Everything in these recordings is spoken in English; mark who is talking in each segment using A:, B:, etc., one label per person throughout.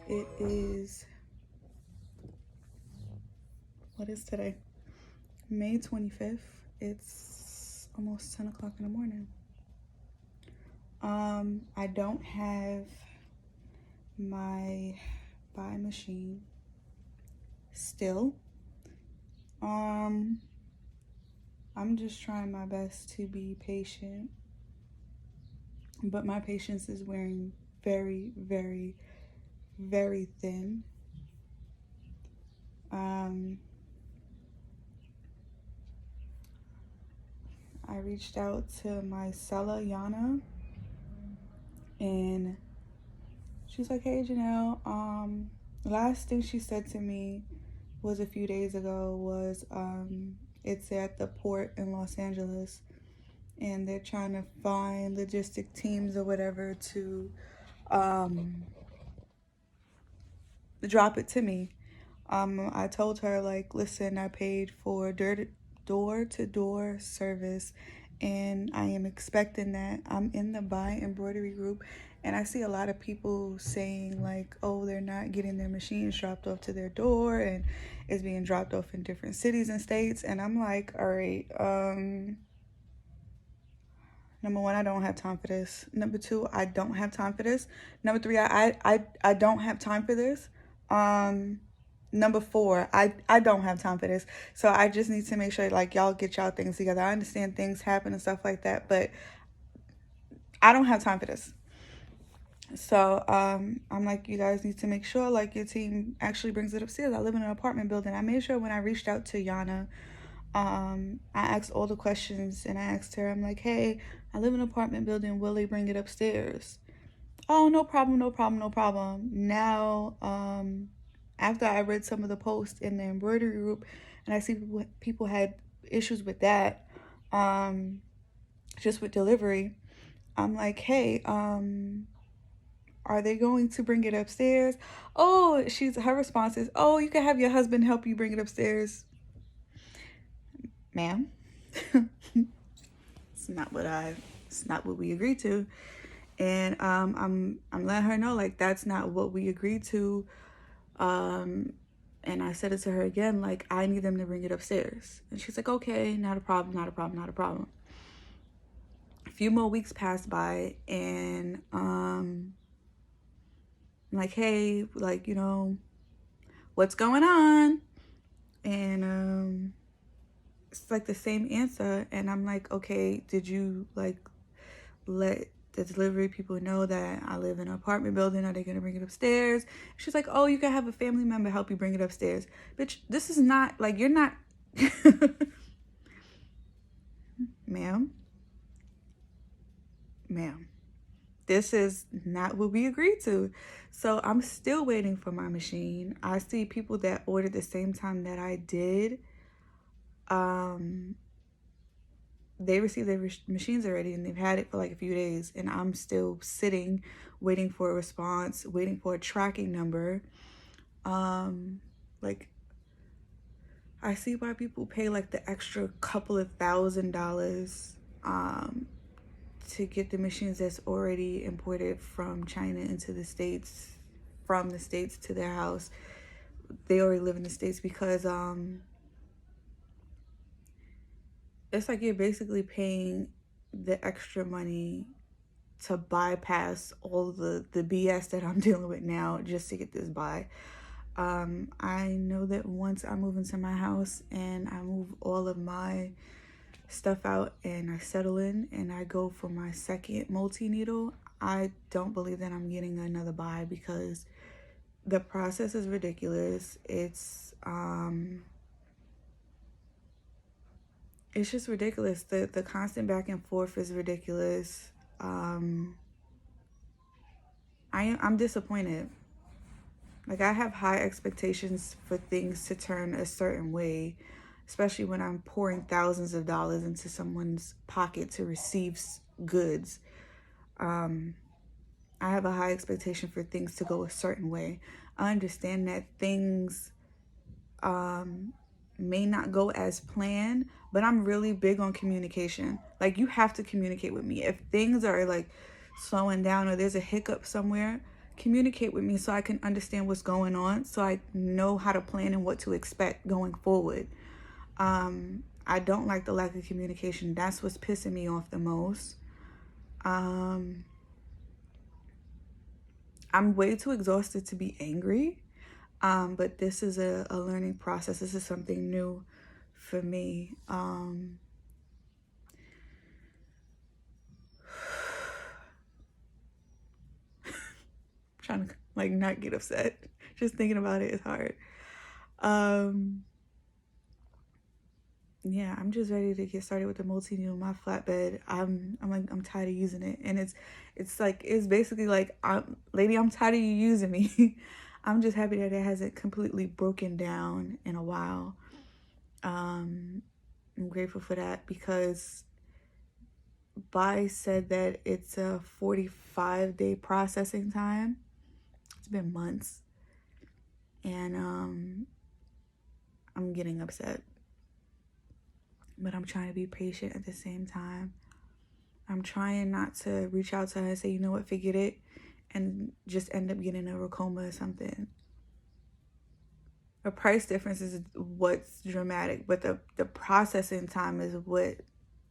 A: It is, what is today? May 25th. It's almost 10 o'clock in the morning. I don't have my BAI machine still. I'm just trying my best to be patient, but my patience is wearing very, very, very thin. I reached out to my seller, Yana, and she's like, hey, Janelle, last thing she said to me was a few days ago was, it's at the port in Los Angeles, and they're trying to find logistic teams or whatever to drop it to me. I told her, like, listen, I paid for door-to-door service, and I am expecting that. I'm in the BAI Embroidery group, and I see a lot of people saying, like, oh, they're not getting their machines dropped off to their door, and it's being dropped off in different cities and states. And I'm like, all right, number one, I don't have time for this. Number two, I don't have time for this. Number three, I don't have time for this. Number four, I don't have time for this. So I just need to make sure, like, y'all get y'all things together. I understand things happen and stuff like that, but I don't have time for this. So I'm like, you guys need to make sure, like, your team actually brings it upstairs. I live in an apartment building. I made sure when I reached out to Yana, I asked all the questions, and I asked her, I'm like, hey, I live in an apartment building. Will they bring it upstairs? Oh, no problem, no problem, no problem. Now, after I read some of the posts in the embroidery group, and I see people had issues with that, just with delivery, I'm like, hey, are they going to bring it upstairs? Oh, her response is, oh, you can have your husband help you bring it upstairs. Ma'am, it's not what we agreed to. And I'm letting her know, like, that's not what we agreed to. And I said it to her again, like, I need them to bring it upstairs. And she's like, okay, not a problem, not a problem, not a problem. A few more weeks passed by, and I'm like, hey, like, you know, what's going on? And it's like the same answer. And I'm like, okay, did you, like, let the delivery people know that I live in an apartment building? Are they gonna bring it upstairs? She's like, oh, you can have a family member help you bring it upstairs. Bitch, this is not, like, you're not ma'am, this is not what we agreed to. So I'm still waiting for my machine. I see people that ordered the same time that I did. They received their machines already, and they've had it for like a few days, and I'm still sitting waiting for a response, waiting for a tracking number. Like, I see why people pay like the extra couple of $1,000 to get the machines that's already imported from China into the States, from the States to their house. They already live in the States, because it's like you're basically paying the extra money to bypass all the BS that I'm dealing with now just to get this by. I know that once I move into my house and I move all of my stuff out and I settle in and I go for my second multi-needle, I don't believe that I'm getting another buy, because the process is ridiculous. It's just ridiculous. The constant back and forth is ridiculous. I'm disappointed. Like, I have high expectations for things to turn a certain way, especially when I'm pouring thousands of dollars into someone's pocket to receive goods. I have a high expectation for things to go a certain way. I understand that things may not go as planned, but I'm really big on communication. Like, you have to communicate with me. If things are like slowing down or there's a hiccup somewhere, communicate with me so I can understand what's going on, so I know how to plan and what to expect going forward. I don't like the lack of communication. That's what's pissing me off the most. I'm way too exhausted to be angry, but this is a learning process. This is something new for me. Trying to like not get upset. Just thinking about it is hard. Yeah, I'm just ready to get started with the multi-needle, my flatbed. I'm tired of using it, and it's basically like, lady, I'm tired of you using me. I'm just happy that it hasn't completely broken down in a while. I'm grateful for that, because BAI said that it's a 45-day processing time. It's been months, and I'm getting upset. But I'm trying to be patient at the same time. I'm trying not to reach out to her and say, you know what, forget it, and just end up getting a Racoma or something. The price difference is what's dramatic, but the processing time is what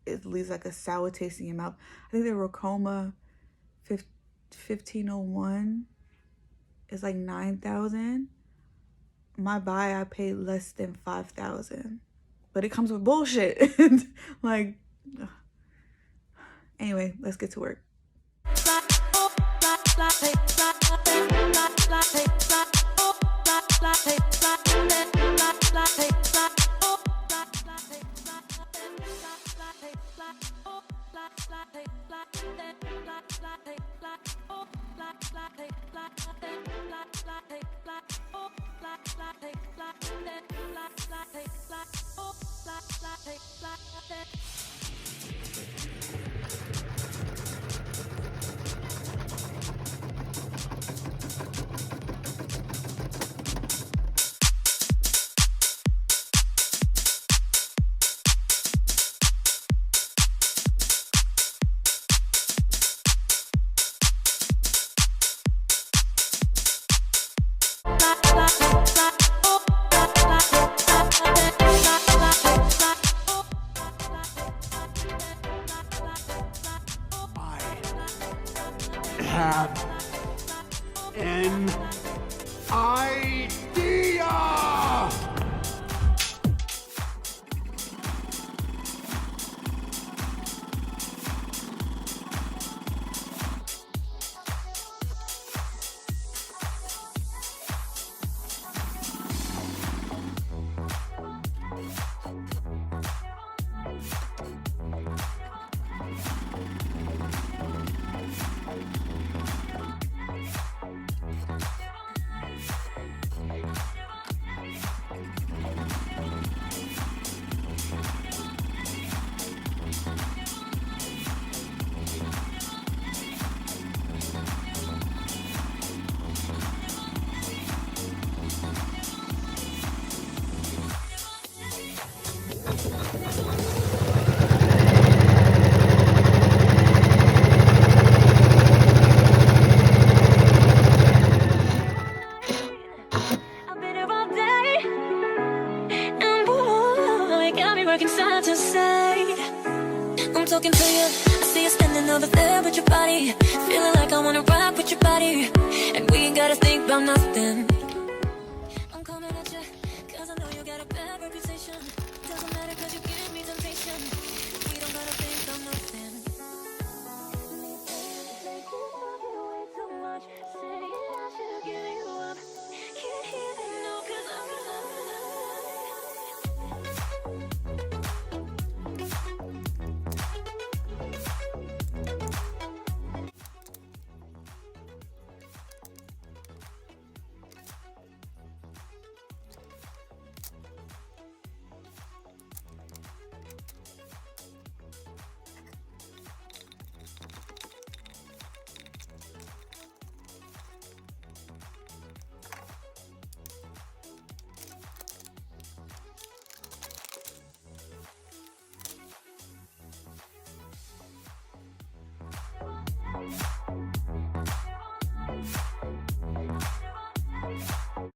A: it leaves like a sour taste in your mouth. I think the Racoma 1501 is like $9,000. My BAI, I paid less than $5,000. But it comes with bullshit. Like, ugh. Anyway, let's get to work.
B: Have an idea!
C: Side to side, I'm talking to you. I see you standing over there with your body, feeling like I wanna rock with your body, and we ain't gotta think about nothing.